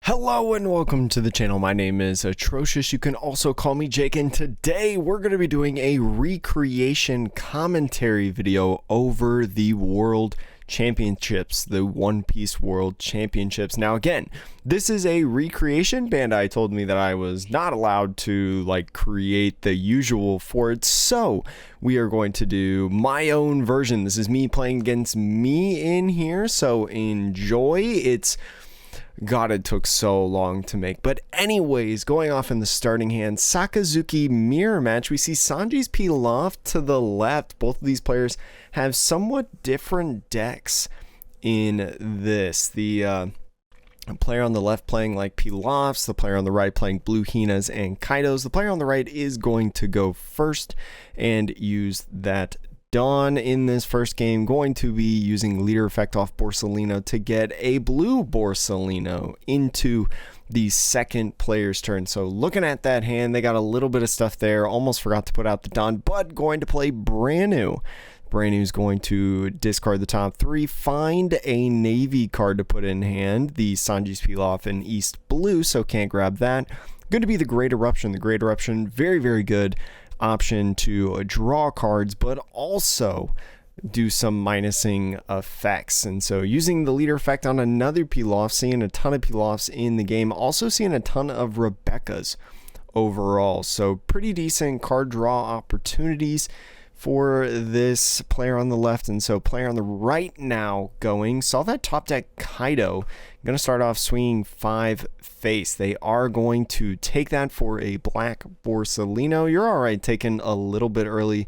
Hello and welcome to the channel. My name is Atrocious. You can also call me Jake, and today we're going to be doing a recreation commentary video over the World Championships, the One Piece World Championships. Now again, this is a recreation. Bandai told me that I was not allowed to create the usual for it, so we are going to do my own version. This is me playing against me in here, so enjoy. God, it took so long to make. But anyways, going off in the starting hand, Sakazuki mirror match. We see Sanji's Pilaf to the left. Both of these players have somewhat different decks in this. The player on the left playing like Pilafs, the player on the right playing Blue Hinas and Kaidos. The player on the right is going to go first and use that Dawn in this first game, going to be using leader effect off Borsalino to get a blue Borsalino into the second player's turn. So looking at that hand, they got a little bit of stuff there. Almost forgot to put out the Dawn, but going to play Brand New is going to discard the top three, find a Navy card to put in hand. The Sanji's Pilaf in East Blue, so can't grab that. Going to be the Great Eruption. The Great Eruption, very, very good option to draw cards, but also do some minusing effects. And so using the leader effect on another Pilaf, seeing a ton of Pilafs in the game, also seeing a ton of Rebecca's overall. So pretty decent card draw opportunities for this player on the left. And so player on the right now going, saw that top deck Kaido, going to start off swinging 5 face. They are going to take that for a black Borsalino. You're all right taking a little bit early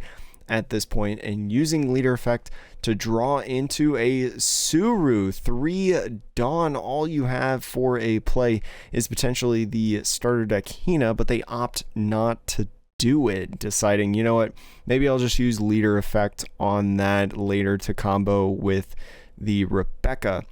at this point and using leader effect to draw into a Suru. 3 Dawn. All you have for a play is potentially the starter deck Hina, but they opt not to do it, deciding, you know what, maybe I'll just use leader effect on that later to combo with the Rebecca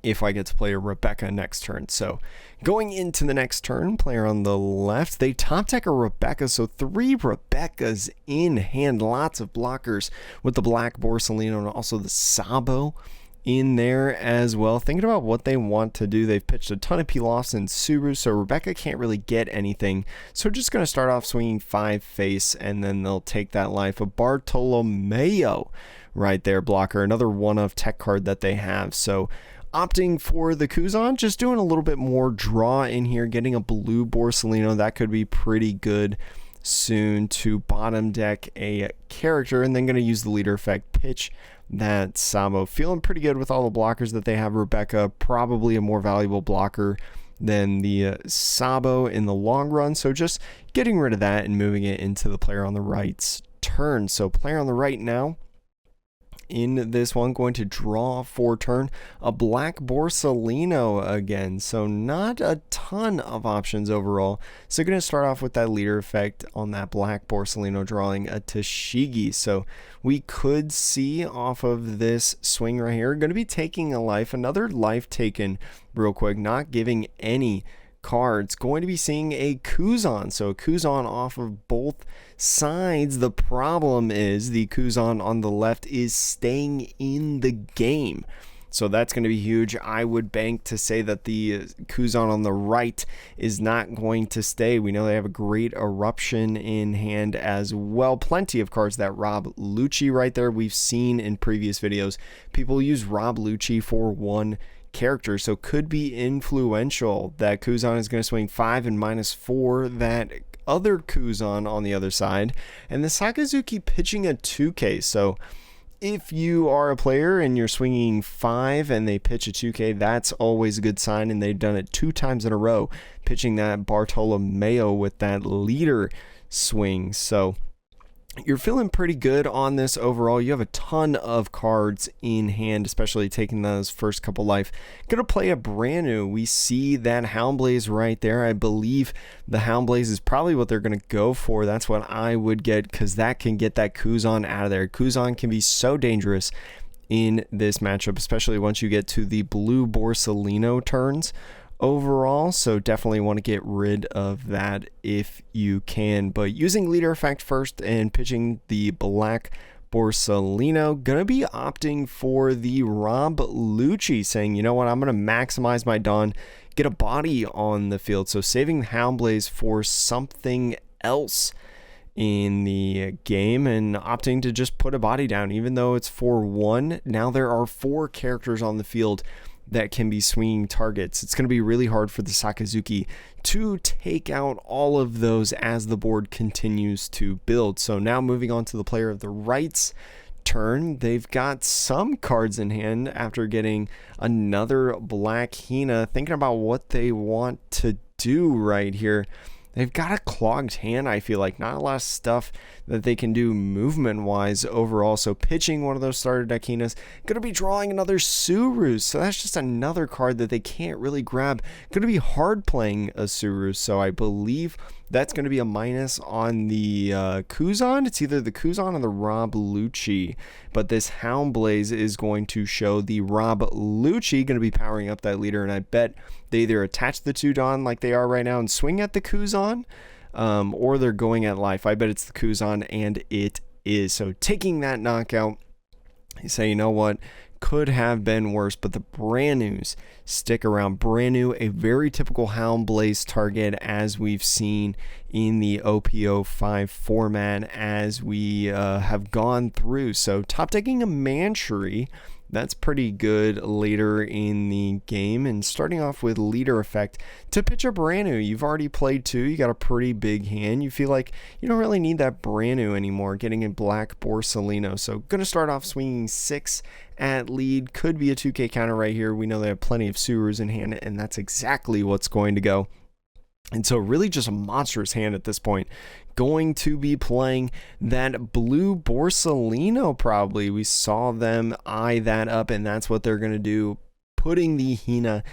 if I get to play a Rebecca next turn. So going into the next turn, player on the left, they top deck a Rebecca, so 3 Rebeccas in hand, lots of blockers with the black Borsalino and also the Sabo in there as well. Thinking about what they want to do, they've pitched a ton of Pilafs and Suru, so Rebecca can't really get anything, so just going to start off swinging 5 face, and then they'll take that life of Bartolomeo right there, blocker, another one of tech card that they have. So opting for the Kuzan, just doing a little bit more draw in here, getting a blue Borsalino. That could be pretty good soon to bottom deck a character, and then going to use the leader effect, pitch that Sabo. Feeling pretty good with all the blockers that they have. Rebecca, probably a more valuable blocker than the Sabo in the long run, so just getting rid of that and moving it into the player on the right's turn. So player on the right now in this one going to draw for turn a black Borsalino again, so not a ton of options overall. So going to start off with that leader effect on that black Borsalino, drawing a Tashigi. So we could see off of this swing right here, going to be taking a life, another life taken real quick, not giving any cards. Going to be seeing a Kuzan, so a Kuzan off of both sides. The problem is the Kuzan on the left is staying in the game, so that's going to be huge. I would bank to say that the Kuzan on the right is not going to stay. We know they have a Great Eruption in hand as well. Plenty of cards that rob Lucci right there. We've seen in previous videos people use Rob Lucci for one character, so could be influential. That Kuzan is going to swing 5 and -4 that other Kuzan on the other side, and the Sakazuki pitching a 2K. So if you are a player and you're swinging 5 and they pitch a 2K, that's always a good sign, and they've done it 2 times in a row, pitching that Bartolomeo with that leader swing. So you're feeling pretty good on this overall. You have a ton of cards in hand, especially taking those first couple life. Gonna play a Brand New. We see that Houndblaze right there. I believe the Houndblaze is probably what they're gonna go for. That's what I would get, because that can get that Kuzan out of there. Kuzan can be so dangerous in this matchup, especially once you get to the blue Borsalino turns overall, so definitely want to get rid of that if you can. But using leader effect first and pitching the black Borsalino, gonna be opting for the Rob Lucci, saying, you know what, I'm gonna maximize my Dawn, get a body on the field. So saving the Houndblaze for something else in the game and opting to just put a body down, even though it's for 1. Now there are 4 characters on the field that can be swinging targets. It's going to be really hard for the Sakazuki to take out all of those as the board continues to build. So now moving on to the player of the right's turn, they've got some cards in hand after getting another black Hina, thinking about what they want to do right here. They've got a clogged hand, I feel like. Not a lot of stuff that they can do movement-wise overall. So pitching one of those starter deck Hinas, going to be drawing another Suru. So that's just another card that they can't really grab. Going to be hard playing a Suru. So I believe that's going to be a minus on the Kuzan. It's either the Kuzan or the Rob Lucci. But this Houndblaze is going to show the Rob Lucci, going to be powering up that leader. And I bet they either attach the 2 Dawn like they are right now and swing at the Kuzan, or they're going at life. I bet it's the Kuzan, and it is. So taking that knockout, you say, you know what, could have been worse, but the brand news stick around. Brand new, a very typical Houndblaze target as we've seen in the OP05 format as we have gone through. So top decking a Manchery, that's pretty good later in the game. And starting off with leader effect to pitch a brand new. You've already played 2. You got a pretty big hand. You feel like you don't really need that brand new anymore. Getting a black Borsalino. So going to start off swinging 6 at lead. Could be a 2K counter right here. We know they have plenty of Surus in hand, and that's exactly what's going to go. And so really just a monstrous hand at this point. Going to be playing that blue Borsalino probably. We saw them eye that up, and that's what they're going to do. Putting the Hina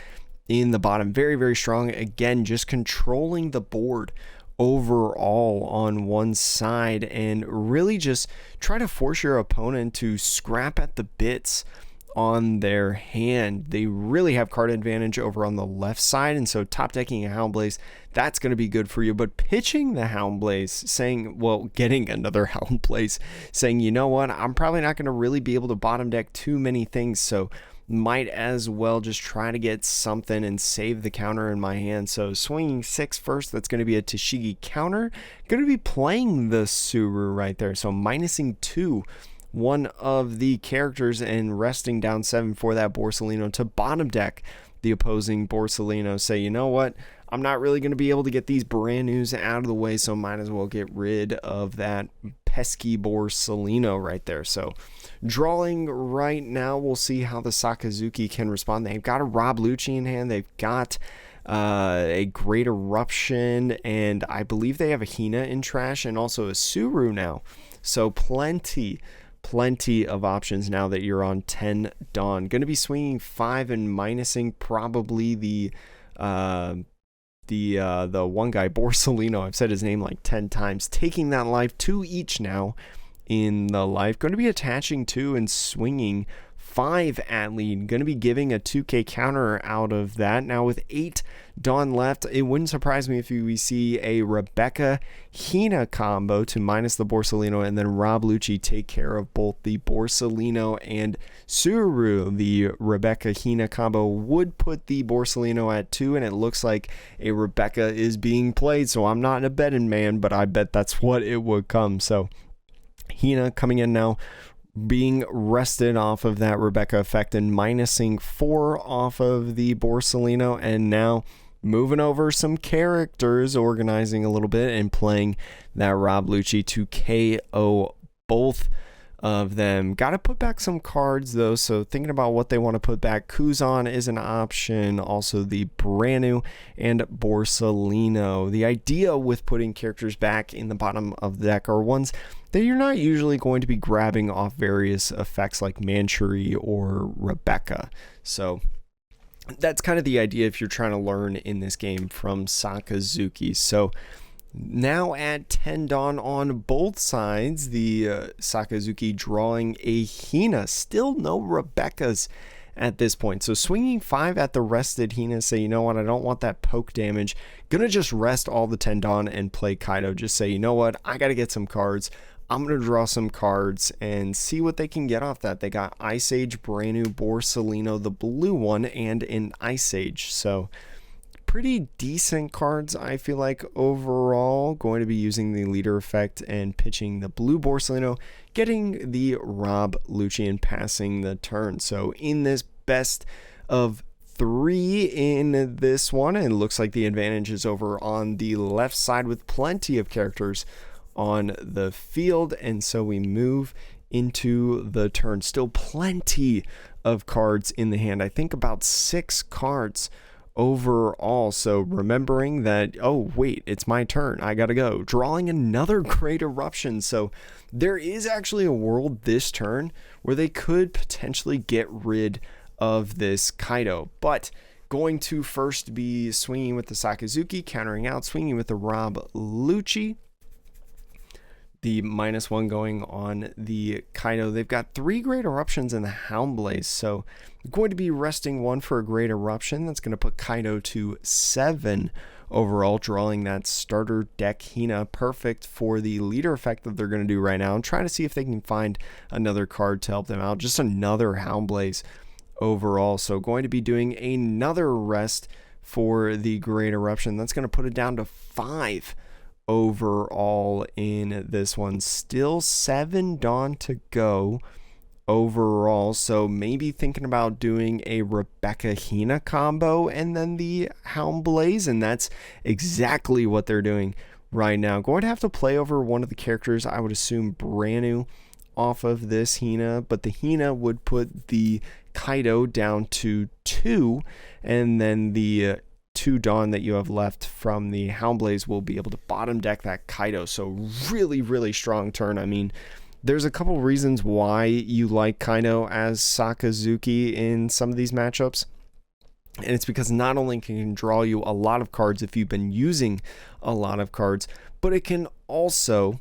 in the bottom. Very, very strong. Again, just controlling the board overall on one side and really just try to force your opponent to scrap at the bits on their hand. They really have card advantage over on the left side, and so top decking a Houndblaze, that's going to be good for you. But pitching the Houndblaze, saying, well, getting another Houndblaze, saying, you know what, I'm probably not going to really be able to bottom deck too many things, so might as well just try to get something and save the counter in my hand. So swinging 6 first, that's going to be a TCG counter. Going to be playing the Suru right there, so minusing 2 one of the characters and resting down 7 for that Borsalino to bottom deck the opposing Borsalino. Say, you know what, I'm not really going to be able to get these brand news out of the way, so might as well get rid of that pesky Borsalino right there. So drawing right now, we'll see how the Sakazuki can respond. They've got a Rob Lucci in hand. They've got a Great Eruption, and I believe they have a Hina in trash and also a Suru now. So plenty of options now that you're on 10 Dawn. Going to be swinging 5 and minusing probably the one guy, Borsalino. I've said his name like 10 times. Taking that life, 2 each now in the life. Going to be attaching 2 and swinging 5 at lead. Going to be giving a 2K counter out of that. Now with 8 Dawn left, it wouldn't surprise me if we see a Rebecca Hina combo to minus the Borsalino, and then Rob Lucci take care of both the Borsalino and Suru. The Rebecca Hina combo would put the Borsalino at 2, and it looks like a Rebecca is being played, so I'm not a betting man, but I bet that's what it would come. So Hina coming in now, being rested off of that Rebecca effect and minusing 4 off of the Borsalino, and now moving over some characters, organizing a little bit and playing that Rob Lucci to KO both of them. Got to put back some cards though, so thinking about what they want to put back. Kuzan is an option, also the Branu and Borsalino. The idea with putting characters back in the bottom of the deck are ones that you're not usually going to be grabbing off various effects like Manchery or Rebecca. So that's kind of the idea if you're trying to learn in this game from Sakazuki. So now at 10 Dawn on both sides, the Sakazuki drawing a Hina. Still no Rebeccas at this point. So swinging 5 at the rested Hina, say, you know what, I don't want that poke damage. Gonna just rest all the 10 Dawn and play Kaido. Just say, you know what, I gotta get some cards. I'm going to draw some cards and see what they can get off that. They got Ice Age, Brand New, Borsalino, the blue one, and an Ice Age. So pretty decent cards, I feel like, overall. Going to be using the leader effect and pitching the blue Borsalino, getting the Rob Lucci and passing the turn. So in this best of 3 in this one, and it looks like the advantage is over on the left side with plenty of characters on the field, and so we move into the turn. Still plenty of cards in the hand. I think about 6 cards overall. So remembering that, oh wait, it's my turn, I gotta go, drawing another Great Eruption. So there is actually a world this turn where they could potentially get rid of this Kaido, but going to first be swinging with the Sakazuki, countering out, swinging with the Rob Lucci. The -1 going on the Kaido. They've got 3 Great Eruptions in the Houndblaze, so going to be resting 1 for a Great Eruption. That's going to put Kaido to 7 overall, drawing that starter deck Hina. Perfect for the leader effect that they're going to do right now, and trying to see if they can find another card to help them out. Just another Houndblaze overall, so going to be doing another rest for the Great Eruption. That's going to put it down to 5 overall in this one. Still 7 Dawn to go overall, so maybe thinking about doing a Rebecca Hina combo and then the Houndblaze, and that's exactly what they're doing right now. Going to have to play over one of the characters, I would assume Branu, off of this Hina, but the Hina would put the Kaido down to 2, and then the 2 Dawn that you have left from the Houndblaze will be able to bottom deck that Kaido. So really, really strong turn. I mean, there's a couple reasons why you like Kaido as Sakazuki in some of these matchups. And it's because not only can it draw you a lot of cards if you've been using a lot of cards, but it can also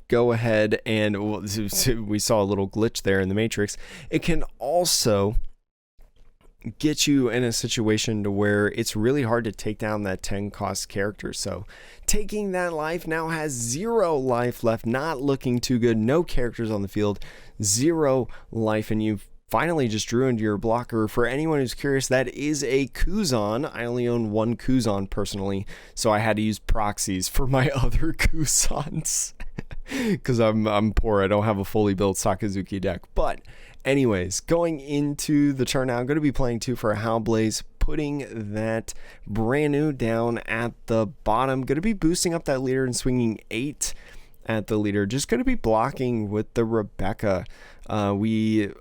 go ahead and, well, we saw a little glitch there in the Matrix. It can also get you in a situation to where it's really hard to take down that 10 cost character. So taking that life, now has 0 life left, not looking too good, no characters on the field, 0 life, and you've finally just drew into your blocker. For anyone who's curious, that is a Kuzan. I only own 1 Kuzan personally, so I had to use proxies for my other Kuzans because I'm poor. I don't have a fully built Sakazuki deck. But anyways, going into the turn now, I'm going to be playing 2 for a Houndblaze, putting that Branu down at the bottom. Going to be boosting up that leader and swinging 8 at the leader. Just going to be blocking with the Rebecca. We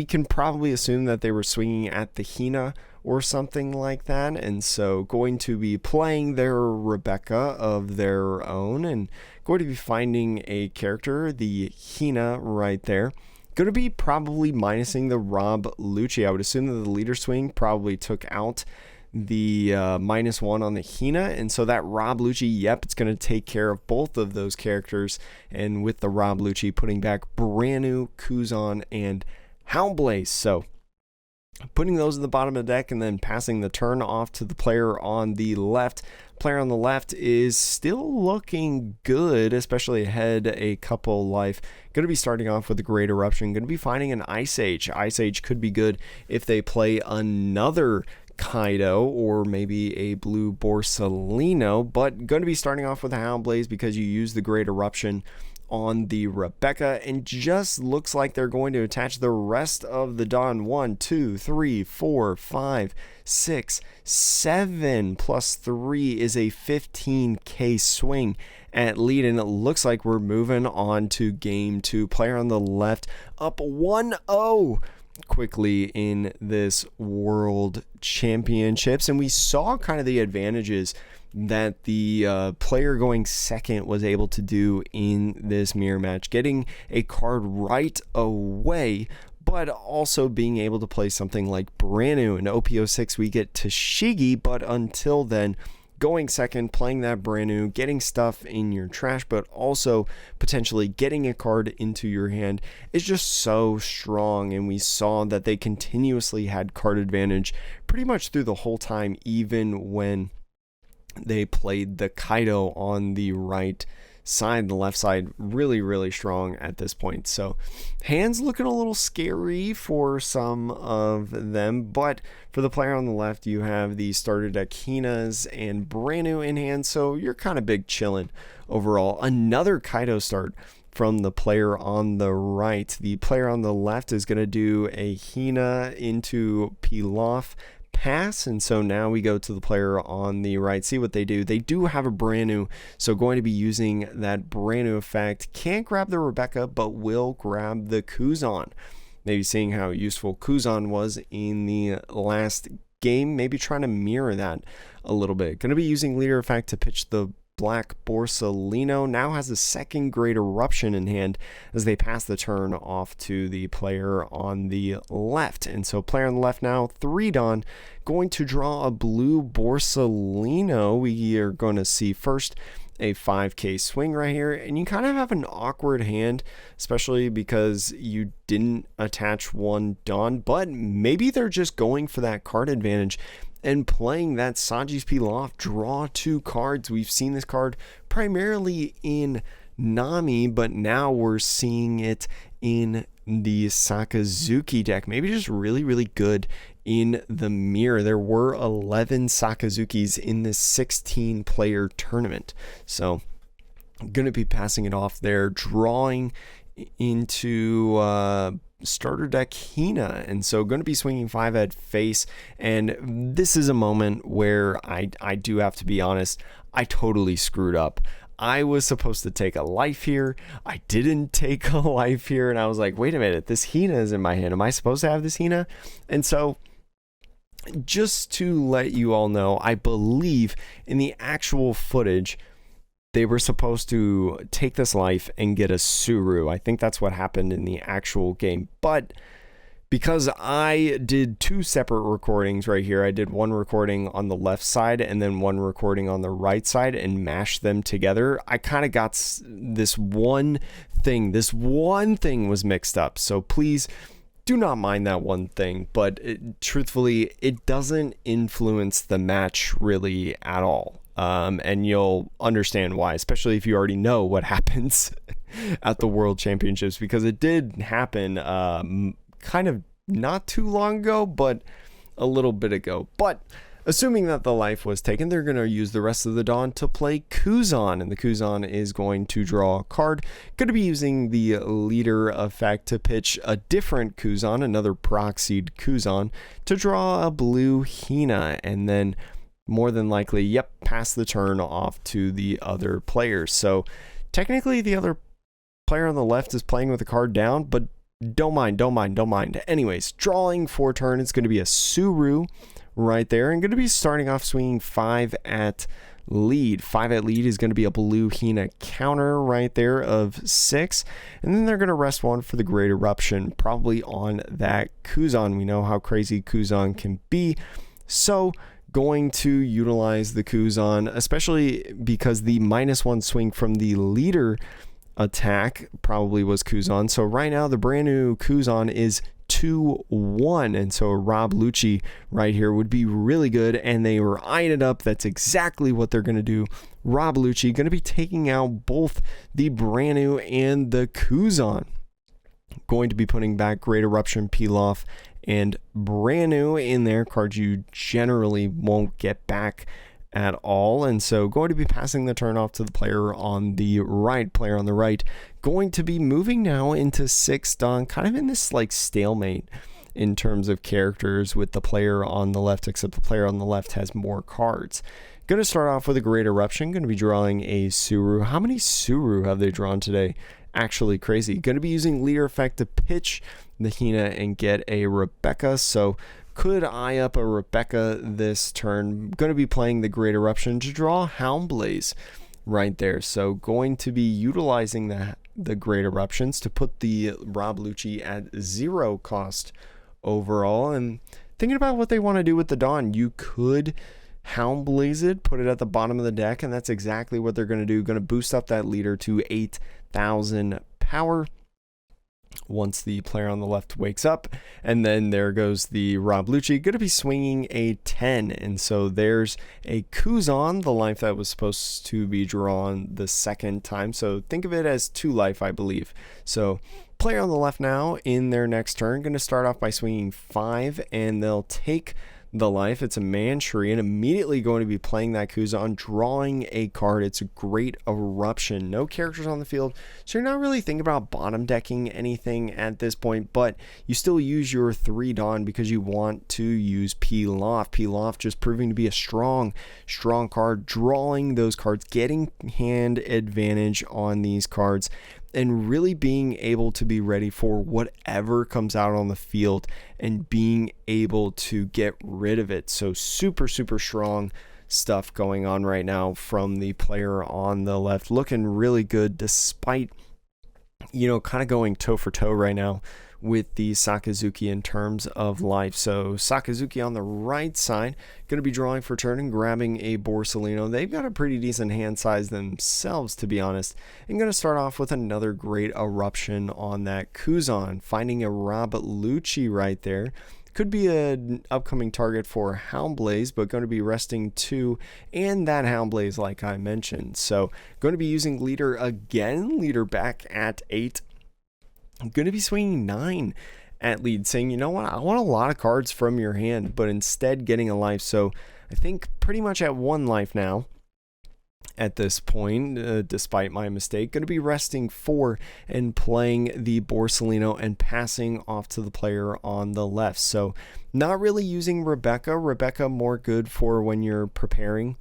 can probably assume that they were swinging at the Hina or something like that, and so going to be playing their Rebecca of their own and going to be finding a character, the Hina right there. Going to be probably minusing the Rob Lucci. I would assume that the leader swing probably took out the -1 on the Hina, and so that Rob Lucci, yep, it's going to take care of both of those characters, and with the Rob Lucci putting back Branu, Kuzan, and Houndblaze. So putting those in the bottom of the deck and then passing the turn off to the player on the left. Player on the left is still looking good, especially ahead a couple life. Going to be starting off with a Great Eruption. Going to be finding an Ice Age. Ice Age could be good if they play another Kaido or maybe a blue Borsalino, but going to be starting off with a Houndblaze because you use the Great Eruption on the Rebecca, and just looks like they're going to attach the rest of the Dawn. 1, 2, 3, 4, 5, 6, 7 plus 3 is a 15k swing at lead, and it looks like we're moving on to game 2. Player on the left up 1-0 quickly in this World Championships, and we saw kind of the advantages that the player going second was able to do in this mirror match, getting a card right away, but also being able to play something like Branu. In OP06 we get Tashigi, but until then, going second, playing that Branu, getting stuff in your trash, but also potentially getting a card into your hand is just so strong. And we saw that they continuously had card advantage pretty much through the whole time, even when they played the Kaido on the right side. The left side really strong at this point. So hands looking a little scary for some of them, but for the player on the left, you have the starter deck Hinas and Branu in hand, so you're kind of big chilling overall. Another Kaido start from the player on the right. The player on the left is going to do a Hina into Pilaf pass, and so now we go to the player on the right. See what they do. They do have a Branu, so going to be using that Branu effect. Can't grab the Rebecca, but will grab the Kuzan. Maybe seeing how useful Kuzan was in the last game, maybe trying to mirror that a little bit. Going to be using leader effect to pitch the Black Borsalino. Now has a second Great Eruption in hand as they pass the turn off to the player on the left. And so player on the left now, 3 Dawn, going to draw a blue Borsalino. We are going to see first a 5k swing right here, and you kind of have an awkward hand, especially because you didn't attach 1 Dawn, but maybe they're just going for that card advantage and playing that Saji's Pilaf, draw 2 cards. We've seen this card primarily in Nami, but now we're seeing it in the Sakazuki deck. Maybe just really good in the mirror. There were 11 Sakazukis in this 16-player tournament. So I'm going to be passing it off there, drawing into starter deck Hina, and so going to be swinging 5 at face. And this is a moment where I do have to be honest, I totally screwed up. I was supposed to take a life here. I didn't take a life here, and I was like, wait a minute, this Hina is in my hand. Am I supposed to have this Hina? And so just to let you all know, I believe in the actual footage they were supposed to take this life and get a Suru. I think that's what happened in the actual game. But because I did 2 separate recordings right here, I did one recording on the left side and then one recording on the right side and mashed them together, I kind of got this one thing. This one thing was mixed up. So please do not mind that one thing. But truthfully, it doesn't influence the match really at all. And you'll understand why, especially if you already know what happens at the World Championships, because it did happen kind of not too long ago, but a little bit ago. But assuming that the life was taken, they're going to use the rest of the Dawn to play Kuzan, and the Kuzan is going to draw a card. Going to be using the leader effect to pitch a different Kuzan, another proxied Kuzan, to draw a blue Hina, and then more than likely, pass the turn off to the other players. So technically the other player on the left is playing with the card down, but don't mind. Anyways, drawing for turn, it's going to be a Suru right there, and going to be starting off swinging 5 at lead. 5 at lead is going to be a blue Hina counter right there of 6, and then they're going to rest 1 for the Great Eruption, probably on that Kuzan. We know how crazy Kuzan can be, so going to utilize the Kuzan, especially because the -1 swing from the leader attack probably was Kuzan. So right now the brand new Kuzan is 2-1, and so Rob Lucci right here would be really good, and they were eyeing it up. That's exactly what they're going to do. Rob Lucci going to be taking out both the brand new and the Kuzan. Going to be putting back Great Eruption, Pilaf, and Branu in there, cards you generally won't get back at all. And so going to be passing the turn off to the player on the right. Player on the right going to be moving now into 6 Dawn, kind of in this like stalemate in terms of characters with the player on the left, except the player on the left has more cards. Going to start off with a Great Eruption, going to be drawing a Suru. How many Suru have they drawn today? Actually crazy. Going to be using leader effect to pitch the Hina and get a Rebecca, so could eye up a Rebecca this turn. Going to be playing the Great Eruption to draw Houndblaze right there, so going to be utilizing the Great Eruptions to put the Rob Lucci at 0 cost overall. And thinking about what they want to do with the Dawn, you could Houndblaze it, put it at the bottom of the deck, and that's exactly what they're going to do. Going to boost up that leader to 8,000 power. once the player on the left wakes up. And then there goes the Rob Lucci, going to be swinging a 10. And so there's a Kuzan, the life that was supposed to be drawn the second time. So think of it as 2 life, I believe. So player on the left now in their next turn going to start off by swinging 5, and they'll take the life. It's a Manchury, and immediately going to be playing that Kuzan, drawing a card. It's a Great Eruption. No characters on the field, so you're not really thinking about bottom decking anything at this point, but you still use your 3 Dawn because you want to use Pilaf. Pilaf just proving to be a strong card, drawing those cards, getting hand advantage on these cards, and really being able to be ready for whatever comes out on the field and being able to get rid of it. So super strong stuff going on right now from the player on the left, looking really good despite, you know, kind of going toe for toe right now with the Sakazuki in terms of life. So Sakazuki on the right side, going to be drawing for turn and grabbing a Borsalino. They've got a pretty decent hand size themselves, to be honest. And going to start off with another Great Eruption on that Kuzan, finding a Rob Lucci right there. Could be an upcoming target for Houndblaze, but going to be resting 2 and that Houndblaze like I mentioned. So going to be using leader again, leader back at 8. I'm going to be swinging 9 at lead, saying, you know what, I want a lot of cards from your hand, but instead getting a life. So I think pretty much at 1 life now at this point, despite my mistake. Going to be resting 4 and playing the Borsalino and passing off to the player on the left. So not really using Rebecca. Rebecca more good for when you're preparing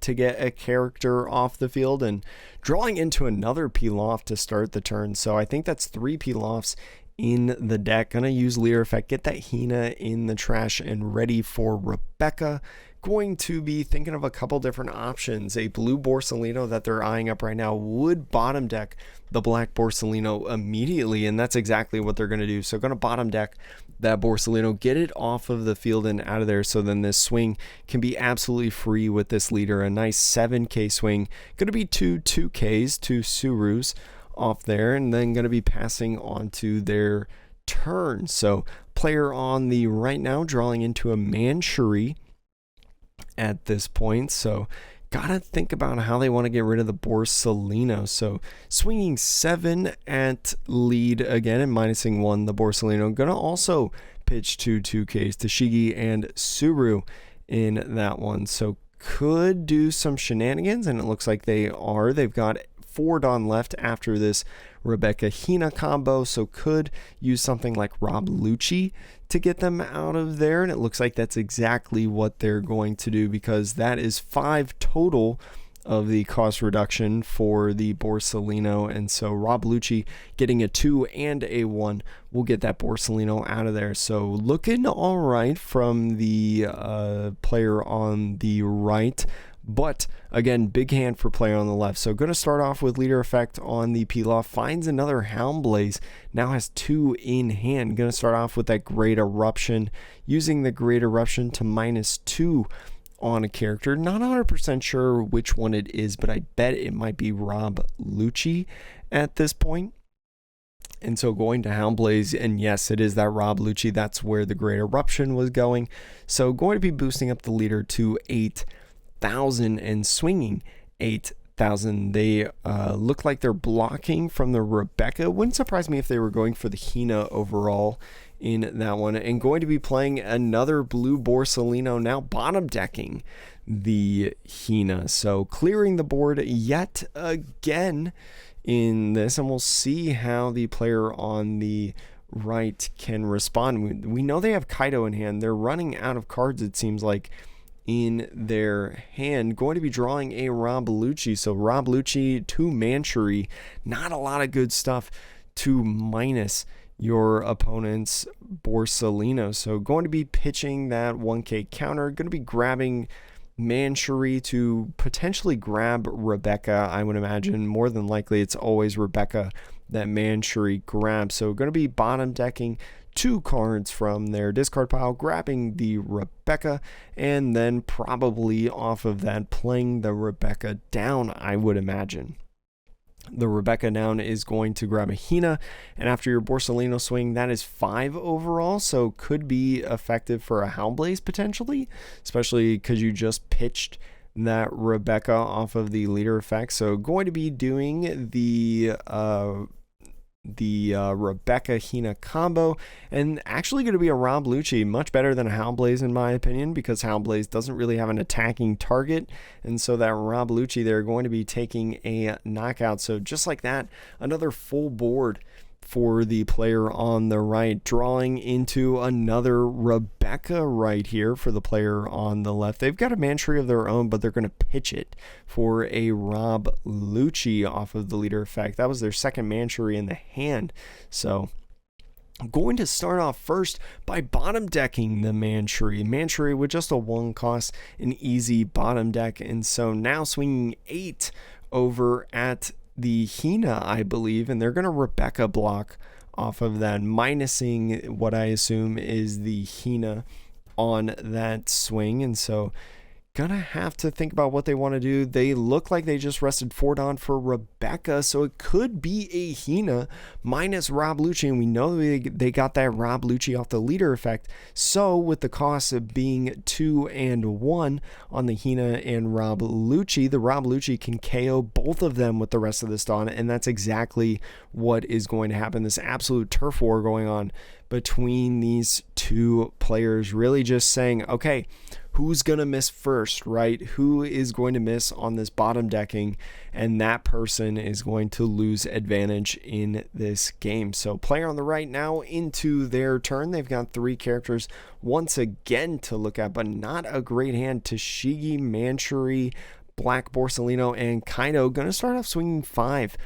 to get a character off the field, and drawing into another Pilaf to start the turn. So I think that's 3 Pilafs in the deck. Gonna use leader effect, get that Hina in the trash and ready for Rebecca. Going to be thinking of a couple different options. A blue Borsalino that they're eyeing up right now would bottom deck the black Borsalino immediately, and that's exactly what they're going to do. So going to bottom deck that Borsalino, get it off of the field and out of there, so then this swing can be absolutely free with this leader. A nice 7k swing. Going to be 2Ks, 2 Surus off there, and then going to be passing on to their turn. So player on the right now drawing into a Manchury at this point, so gotta think about how they want to get rid of the Borsalino. So swinging 7 at lead again and minusing 1 the Borsalino. Gonna also pitch 2Ks to Shigi and Suru in that one, so could do some shenanigans, and it looks like they are. They've got 4 Dawn left after this Rebecca Hina combo, so could use something like Rob Lucci to get them out of there, and it looks like that's exactly what they're going to do, because that is 5 total of the cost reduction for the Borsalino. And so Rob Lucci getting a 2 and a 1 will get that Borsalino out of there. So looking all right from the player on the right. But again, big hand for player on the left. So going to start off with leader effect on the Pilaf. Finds another Houndblaze. Now has 2 in hand. Going to start off with that Great Eruption. Using the Great Eruption to -2 on a character. Not 100% sure which one it is, but I bet it might be Rob Lucci at this point. And so going to Houndblaze, and yes, it is that Rob Lucci. That's where the Great Eruption was going. So going to be boosting up the leader to 8,000 and swinging 8,000. They look like they're blocking from the Rebecca. Wouldn't surprise me if they were going for the Hina overall in that one, and going to be playing another blue Borsalino, now bottom decking the Hina. So clearing the board yet again in this, and we'll see how the player on the right can respond. We know they have Kaido in hand. They're running out of cards, it seems like, in their hand. Going to be drawing a Rob Lucci. So Rob Lucci to Manchury. Not a lot of good stuff to minus your opponent's Borsalino. So going to be pitching that 1k counter. Going to be grabbing Manchury to potentially grab Rebecca. I would imagine more than likely it's always Rebecca that Manchury grabs. So going to be bottom decking 2 cards from their discard pile, grabbing the Rebecca, and then probably off of that playing the Rebecca down, I would imagine. The Rebecca down is going to grab a Hina, and after your Borsalino swing, that is 5 overall, so could be effective for a Houndblaze potentially, especially because you just pitched that Rebecca off of the leader effect. So going to be doing the Rebecca Hina combo, and actually going to be a Rob Lucci, much better than a Houndblaze in my opinion, because Houndblaze doesn't really have an attacking target, and so that Rob Lucci, they're going to be taking a knockout. So just like that, another full board for the player on the right, drawing into another Rebecca right here for the player on the left. They've got a Mantree of their own, but they're going to pitch it for a Rob Lucci off of the leader effect. That was their second Mantree in the hand. So I'm going to start off first by bottom decking the Mantree. Mantree with just a 1 cost, an easy bottom deck, and so now swinging 8 over at the Hina, I believe, and they're going to Rebecca block off of that, minusing what I assume is the Hina on that swing. And so gonna have to think about what they want to do. They look like they just rested 4 Dawn for Rebecca, so it could be a Hina minus Rob Lucci, and we know they got that Rob Lucci off the leader effect. So with the cost of being 2 and 1 on the Hina and Rob Lucci, the Rob Lucci can KO both of them with the rest of this Dawn, and that's exactly what is going to happen. This absolute turf war going on between these two players, really just saying, okay, who's going to miss first, right? Who is going to miss on this bottom decking, and that person is going to lose advantage in this game. So player on the right now into their turn. They've got 3 characters once again to look at, but not a great hand. TCG, Mantree, Black Borsalino, and Kaido going to start off swinging 5.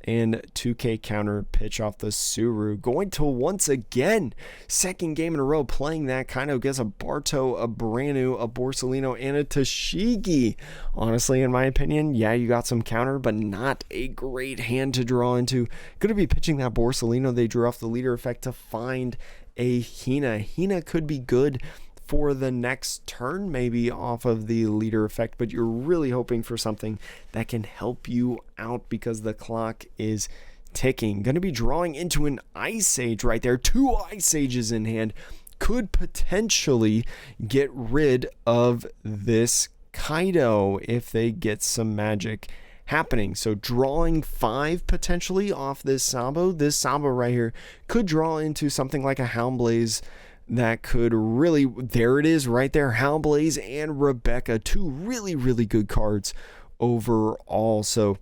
And 2K counter pitch off the Suru. Going to once again, second game in a row, playing that. Kaido gets a Barto, a Branu, a Borsalino, and a TCG. Honestly, in my opinion, yeah, you got some counter, but not a great hand to draw into. Going to be pitching that Borsalino. They drew off the leader effect to find a Hina. Hina could be good for the next turn, maybe off of the leader effect, but you're really hoping for something that can help you out because the clock is ticking. Going to be drawing into an Ice Age right there. 2 Ice Ages in hand. Could potentially get rid of this Kaido if they get some magic happening. So drawing 5 potentially off this Sabo. This Sabo right here could draw into something like a Houndblaze that could really, there it is right there, Houndblaze and Rebecca, 2 really, really good cards overall. So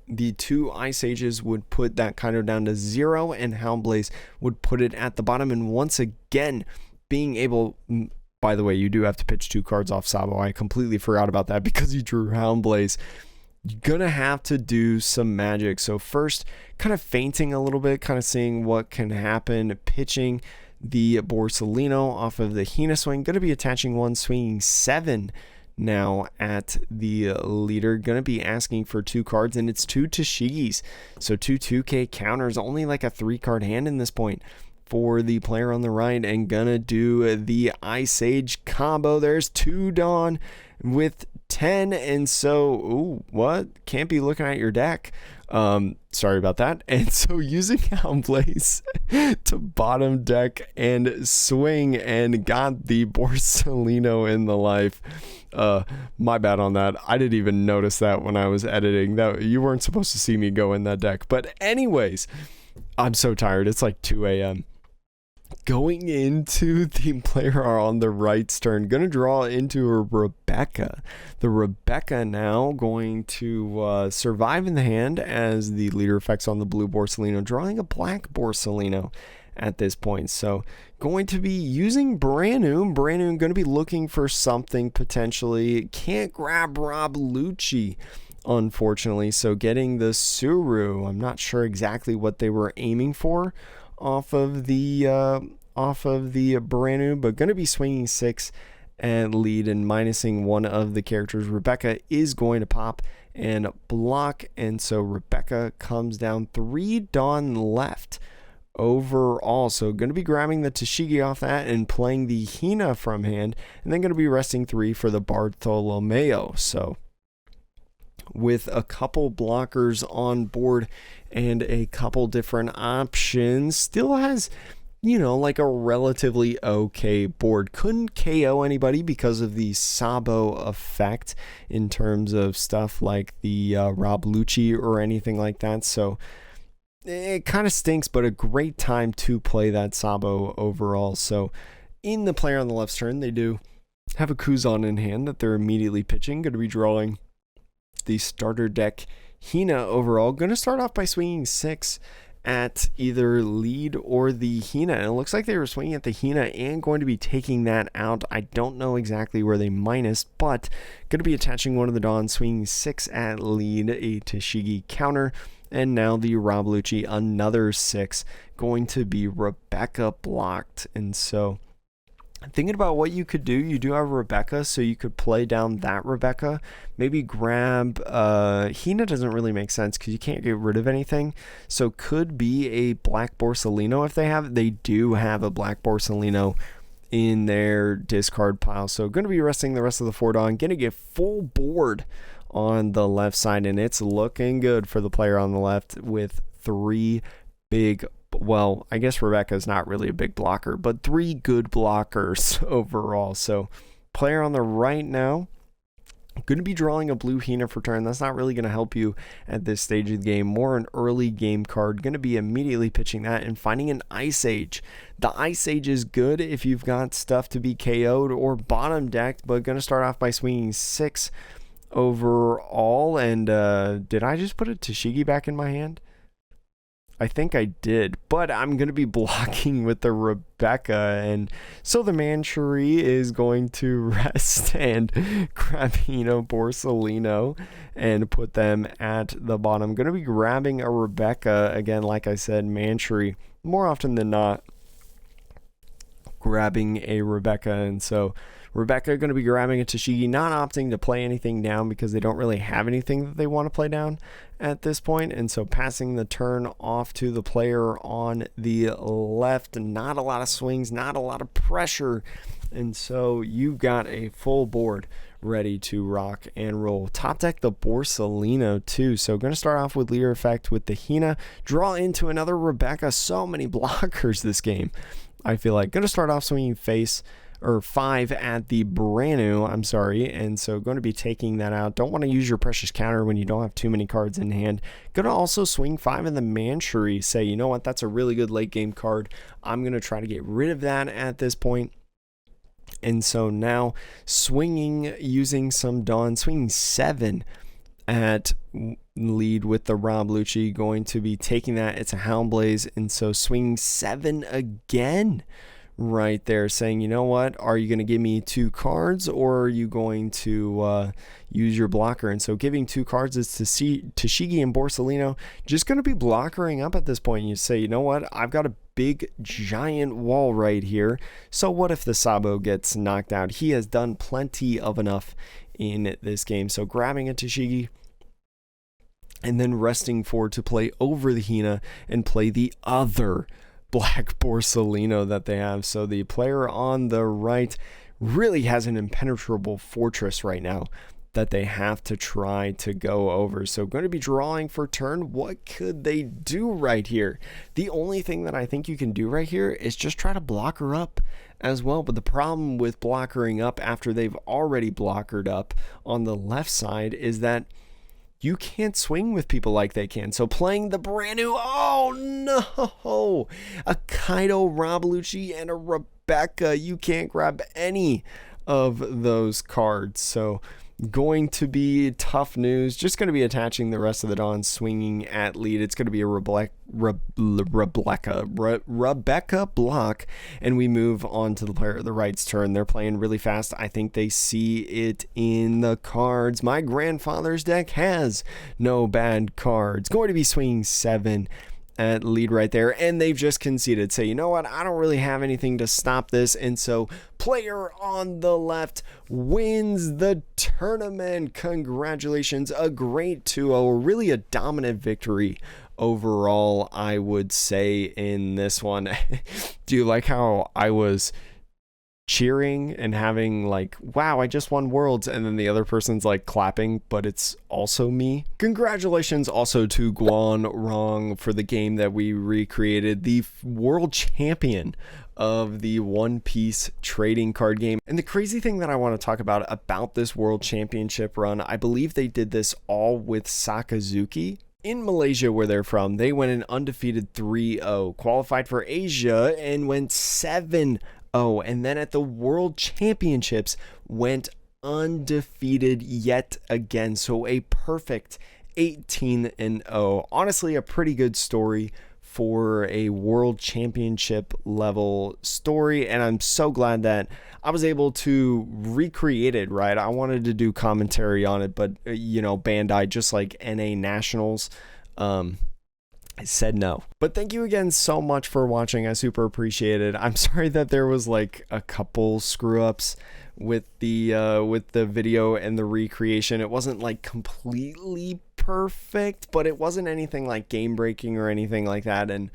the 2 Ice Ages would put that kind of down to 0, and Houndblaze would put it at the bottom. And once again, being able, by the way, you do have to pitch 2 cards off Sabo. I completely forgot about that because you drew Houndblaze. You're gonna have to do some magic. So first, kind of feinting a little bit, kind of seeing what can happen, pitching the Borsalino off of the Hina swing. Going to be attaching 1, swinging 7 now at the leader. Going to be asking for 2 cards, and it's 2 TCGs. So 2 2K counters, only like a 3-card hand in this point for the player on the right, and gonna do the Ice Age combo. There's 2 Dawn with 10, and so, ooh, what? Can't be looking at your deck. Sorry about that. And so using Houndblaze to bottom deck and swing, and got the Borsalino in the life. My bad on that. I didn't even notice that when I was editing. That you weren't supposed to see me go in that deck. But anyways, I'm so tired. It's like 2 a.m. Going into the player on the right's turn, going to draw into a Rebecca. The Rebecca now going to survive in the hand as the leader effects on the blue Borsalino, drawing a black Borsalino at this point. So going to be using Branu. Branu going to be looking for something potentially. Can't grab Rob Lucci, unfortunately. So getting the Suru. I'm not sure exactly what they were aiming for off of the Branu, but going to be swinging 6 and lead, and minusing one of the characters. Rebecca is going to pop and block, and so Rebecca comes down. 3 Dawn left overall, so going to be grabbing the TCG off that and playing the Hina from hand, and then going to be resting 3 for the Bartolomeo. So with a couple blockers on board and a couple different options. Still has, you know, like a relatively okay board. Couldn't KO anybody because of the Sabo effect in terms of stuff like the Rob Lucci or anything like that. So it kind of stinks, but a great time to play that Sabo overall. So in the player on the left's turn, they do have a Kuzan in hand that they're immediately pitching. Going to be drawing the starter deck Hina overall. Going to start off by swinging 6 at either lead or the Hina. And it looks like they were swinging at the Hina and going to be taking that out. I don't know exactly where they minus, but going to be attaching one of the Dons, swinging 6 at lead, a Tashigi counter. And now the Rob Lucci, another 6, going to be Rebecca blocked. And so thinking about what you could do, you do have Rebecca, so you could play down that Rebecca. Maybe grab, Hina doesn't really make sense because you can't get rid of anything. So could be a Black Borsalino if they have. They do have a Black Borsalino in their discard pile. So going to be resting the rest of the 4 Dawn. Going to get full board on the left side, and it's looking good for the player on the left with 3 big, well, I guess Rebecca's not really a big blocker, but 3 good blockers overall. So player on the right now going to be drawing a blue Hina for turn. That's not really going to help you at this stage of the game. More an early game card. Going to be immediately pitching that and finding an Ice Age. The Ice Age is good if you've got stuff to be KO'd or bottom decked, but going to start off by swinging 6 overall. And did I just put a Tashigi back in my hand? I think I did, but I'm going to be blocking with the Rebecca, and so the Manchury is going to rest and grab Borsalino and put them at the bottom. Going to be grabbing a Rebecca, again, like I said, Manchury, more often than not, grabbing a Rebecca, and so Rebecca going to be grabbing a Tashigi, not opting to play anything down because they don't really have anything that they want to play down at this point. And so passing the turn off to the player on the left. Not a lot of swings, not a lot of pressure. And so you've got a full board ready to rock and roll. Top deck the Borsalino too. So going to start off with Leer Effect with the Hina. Draw into another Rebecca. So many blockers this game, I feel like. Going to start off swinging 5 at the Branu, and so going to be taking that out. Don't want to use your precious counter when you don't have too many cards in hand. Going to also swing 5 in the Manchury, say, you know what, that's a really good late game card. I'm going to try to get rid of that at this point. And so now swinging, using some Dawn, swinging 7 at lead with the Rob Lucci, going to be taking that. It's a Houndblaze, and so swinging 7 again right there, saying, you know what, are you going to give me 2 cards or are you going to use your blocker? And so giving 2 cards is to see Tashigi and Borsalino just going to be blockering up at this point. You say, you know what, I've got a big giant wall right here, so what if the Sabo gets knocked out? He has done plenty of enough in this game. So grabbing a Tashigi and then resting forward to play over the Hina and play the other Black Borsalino that they have. So the player on the right really has an impenetrable fortress right now that they have to try to go over. So going to be drawing for turn. What could they do right here? The only thing that I think you can do right here is just try to block her up as well. But the problem with blockering up after they've already blockered up on the left side is that you can't swing with people like they can. So playing the brand new, oh no, a Kaido, Rob Lucci, and a Rebecca. You can't grab any of those cards. So going to be tough news. Just going to be attaching the rest of the Dawn, swinging at lead. It's going to be a Rebecca block, and we move on to the player at the right's turn. They're playing really fast. I think they see it in the cards. My grandfather's deck has no bad cards. Going to be swinging 7 at lead right there, and they've just conceded. Say, you know what, I don't really have anything to stop this, and so player on the left wins the tournament. Congratulations, a great 2-0, really a dominant victory overall, I would say, in this one. Do you like how I was cheering and having like, wow, I just won Worlds, and then the other person's like clapping, but it's also me. Congratulations also to Guan Rong for the game that we recreated, the world champion of the One Piece trading card game. And the crazy thing that I want to talk about this world championship run, I believe they did this all with Sakazuki. In Malaysia, where they're from, they went an undefeated 3-0, qualified for Asia, and went 7-0. And then at the World Championships, went undefeated yet again. So a perfect 18-0. Honestly, a pretty good story for a World Championship level story, and I'm so glad that I was able to recreate it, right? I wanted to do commentary on it, but you know, Bandai, just like NA Nationals, said no. But thank you again so much for watching. I super appreciate it. I'm sorry that there was like a couple screw ups with the video and the recreation. It wasn't like completely perfect, but it wasn't anything like game breaking or anything like that. And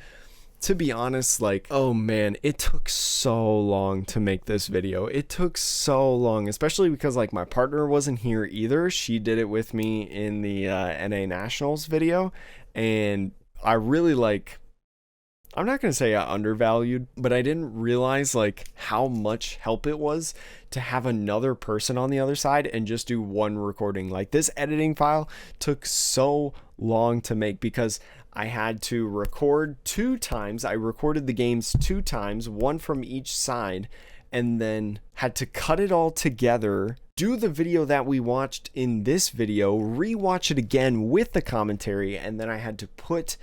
to be honest, like, oh man, it took so long to make this video. It took so long, especially because like my partner wasn't here either. She did it with me in the NA Nationals video, and I really like, I'm not going to say I undervalued, but I didn't realize like how much help it was to have another person on the other side and just do one recording. Like, this editing file took so long to make because I had to record 2 times. I recorded the games 2 times, one from each side, and then had to cut it all together, do the video that we watched in this video, rewatch it again with the commentary, and then I had to put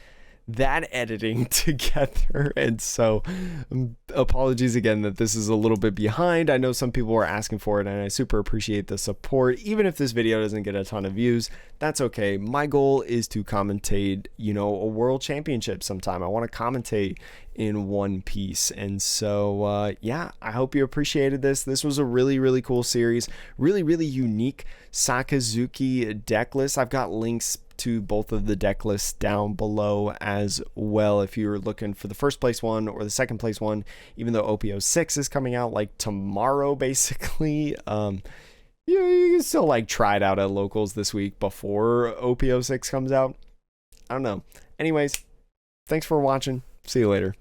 that editing together. And so apologies again that this is a little bit behind. I know some people were asking for it, and I super appreciate the support. Even if this video doesn't get a ton of views, that's okay. My goal is to commentate, you know, a world championship sometime. I want to commentate in One Piece. And so yeah, I hope you appreciated this. This was a really cool series, really unique Sakazuki deck list. I've got links to both of the deck lists down below as well if you're looking for the first place one or the second place one, even though OP06 is coming out like tomorrow basically. You can still like try it out at locals this week before OP06 comes out. I don't know. Anyways, thanks for watching. See you later.